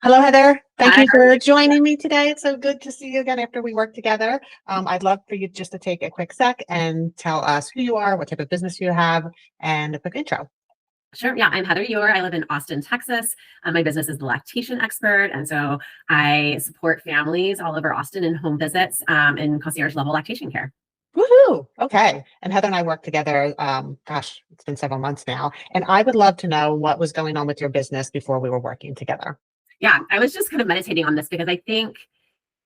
Hello, Heather. Thank Hi. you for joining me today. It's so good to see you again after we work together. I'd love for you just to take a quick sec and tell us who you are, what type of business you have, and a quick intro. Sure. Yeah, I'm Heather Ewer. I live in Austin, Texas. My business is the Lactation Expert. And so I support families all over Austin in home visits and concierge level lactation care. Woohoo! Okay. And Heather and I work together, gosh, it's been several months now. And I would love to know what was going on with your business before we were working together. Yeah, I was just kind of meditating on this because I think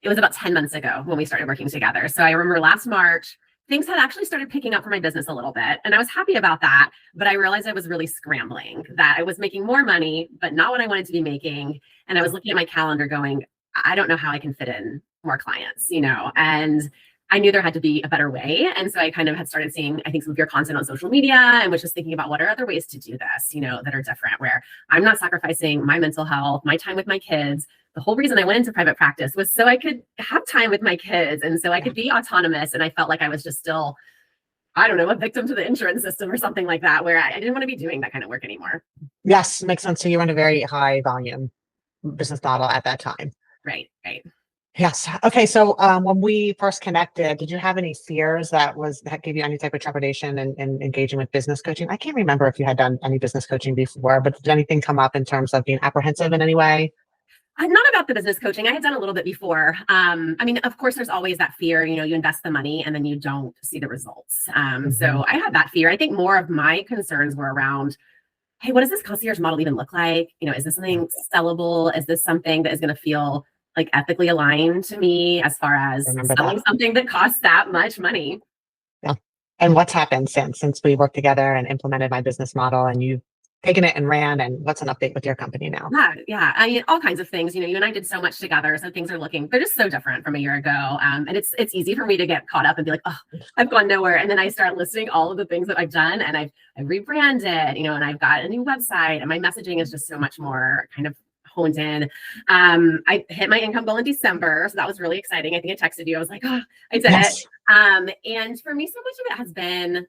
it was about 10 months ago when we started working together. So I remember last March, things had actually started picking up for my business a little bit. And I was happy about that. But I realized I was really scrambling, that I was making more money, but not what I wanted to be making. And I was looking at my calendar going, I don't know how I can fit in more clients. And I knew there had to be a better way. And so I kind of had started seeing, I think, some of your content on social media and was just thinking about what are other ways to do this, that are different, where I'm not sacrificing my mental health, my time with my kids. The whole reason I went into private practice was so I could have time with my kids and so I could be autonomous. And I felt like I was just still, I don't know, a victim to the insurance system or something like that, where I didn't want to be doing that kind of work anymore. Yes, makes sense. So you run a very high volume business model at that time. Right, right. Yes. Okay. So when we first connected, did you have any fears that gave you any type of trepidation in engaging with business coaching? I can't remember if you had done any business coaching before, but did anything come up in terms of being apprehensive in any way? Not about the business coaching. I had done a little bit before. I mean, of course, there's always that fear, you invest the money and then you don't see the results. So I had that fear. I think more of my concerns were around, hey, what does this concierge model even look like? Is this something sellable? Is this something that is going to feel like ethically aligned to me as far as Remember selling that. something that costs that much money? Yeah. And what's happened since we worked together and implemented my business model and you've taken it and ran, and what's an update with your company now? Yeah, yeah. I mean, all kinds of things. You and I did so much together, so things they're just so different from a year ago. And it's easy for me to get caught up and be like, oh, I've gone nowhere. And then I start listing all of the things that I've done, and I've rebranded, and I've got a new website, and my messaging is just so much more kind of honed in. I hit my income goal in December, so that was really exciting. I think I texted you. I was like, oh, I did it. Yes. And for me, so much of it has been,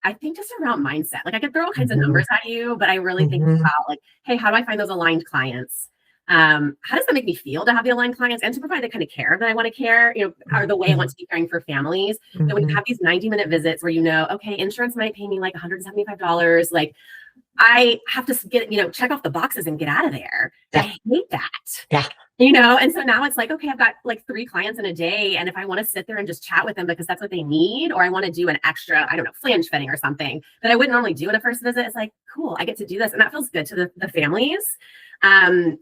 I think, just around mindset. Like I could throw all kinds of numbers at you, but I really think about like, hey, how do I find those aligned clients? How does that make me feel to have the aligned clients and to provide the kind of care that I want to care, or the way I want to be caring for families? That when you have these 90-minute visits where okay, insurance might pay me like $175, like I have to get, check off the boxes and get out of there. Yeah. I hate that. Yeah. And so now it's like, okay, I've got like 3 clients in a day. And if I want to sit there and just chat with them because that's what they need, or I want to do an extra, I don't know, flange fitting or something that I wouldn't normally do at a first visit, it's like, cool, I get to do this. And that feels good to the families. I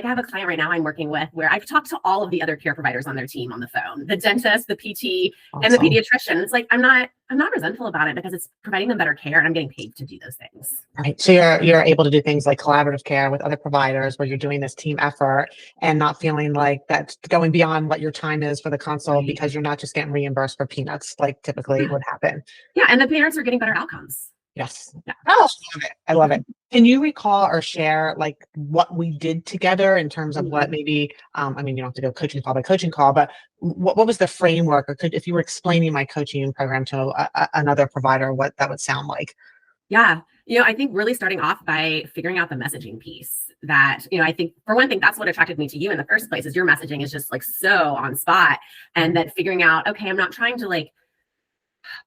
have a client right now I'm working with where I've talked to all of the other care providers on their team on the phone, the dentist, the PT, and the pediatrician. It's like, I'm not resentful about it because it's providing them better care and I'm getting paid to do those things. Right. So you're able to do things like collaborative care with other providers where you're doing this team effort and not feeling like that's going beyond what your time is for the consult because you're not just getting reimbursed for peanuts like typically would happen. Yeah. And the parents are getting better outcomes. Yes. Yeah. Oh, I love it. I love it. Can you recall or share like what we did together in terms of what maybe, I mean, you don't have to go coaching call by coaching call, but what was the framework, or if you were explaining my coaching program to another provider, what that would sound like? Yeah. I think really starting off by figuring out the messaging piece that, I think for one thing, that's what attracted me to you in the first place is your messaging is just like so on spot. And that figuring out, okay, I'm not trying to like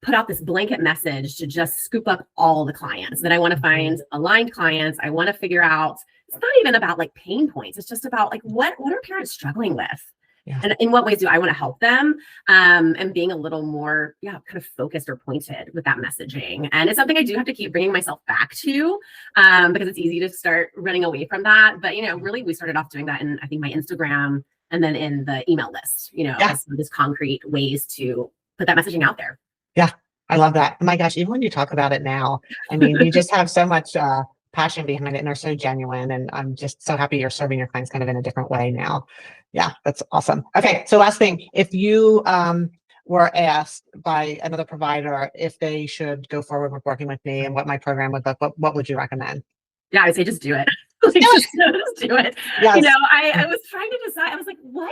put out this blanket message to just scoop up all the clients, that I want to find aligned clients. I want to figure out, it's not even about like pain points. It's just about like, what are parents struggling with? Yeah. And in what ways do I want to help them? And being a little more, kind of focused or pointed with that messaging. And it's something I do have to keep bringing myself back to because it's easy to start running away from that. But, really we started off doing that in, I think, my Instagram and then in the email list, as this concrete ways to put that messaging out there. Yeah, I love that. Oh my gosh, even when you talk about it now, I mean, you just have so much passion behind it and are so genuine. And I'm just so happy you're serving your clients kind of in a different way now. Yeah, that's awesome. Okay, so last thing, if you were asked by another provider if they should go forward with working with me and what my program would look, what would you recommend? Yeah, I would say just do it. Just do it. Yes. I was trying to decide. I was like, what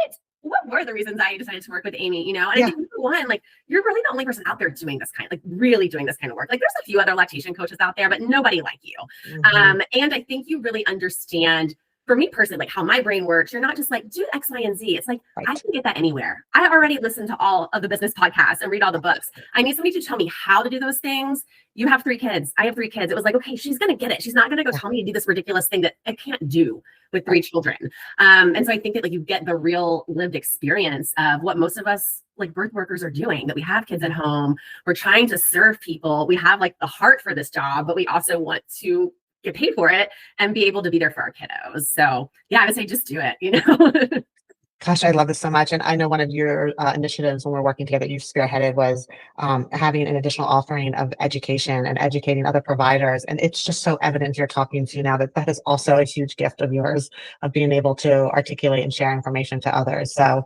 were the reasons I decided to work with Amy? And I think one, like, you're really the only person out there doing this really doing this kind of work. Like, there's a few other lactation coaches out there, but nobody like you. And I think you really understand for me personally, like how my brain works, you're not just like, do X, Y, and Z. It's like, I Right. can get that anywhere. I already listen to all of the business podcasts and read all the books. I need somebody to tell me how to do those things. You have 3 kids. I have 3 kids. It was like, okay, she's going to get it. She's not going to go Yeah. tell me to do this ridiculous thing that I can't do with 3 Right. children. And so I think that like you get the real lived experience of what most of us like birth workers are doing, that we have kids at home. We're trying to serve people. We have like the heart for this job, but we also want to get paid for it and be able to be there for our kiddos. So yeah, I would say just do it, you know? Gosh, I love this so much. And I know one of your initiatives when we're working together, you spearheaded was having an additional offering of education and educating other providers. And it's just so evident you're talking to now that that is also a huge gift of yours of being able to articulate and share information to others. So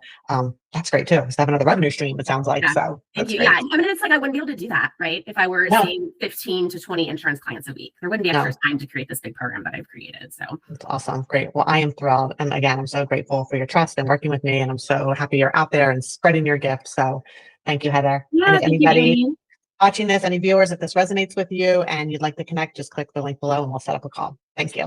that's great too. It's have another revenue stream, it sounds like. Yeah. So Thank that's you. great. Yeah. I mean, it's like I wouldn't be able to do that, right? If I were No, seeing 15 to 20 insurance clients a week, there wouldn't be extra no, time to create this big program that I've created. So it's awesome. Great. Well, I am thrilled. And again, I'm so grateful for your trust and working with me. And I'm so happy you're out there and spreading your gift. So thank you, Heather. And yeah, if thank you, anybody Amy. watching this, any viewers, if this resonates with you and you'd like to connect, just click the link below and we'll set up a call. Thank you.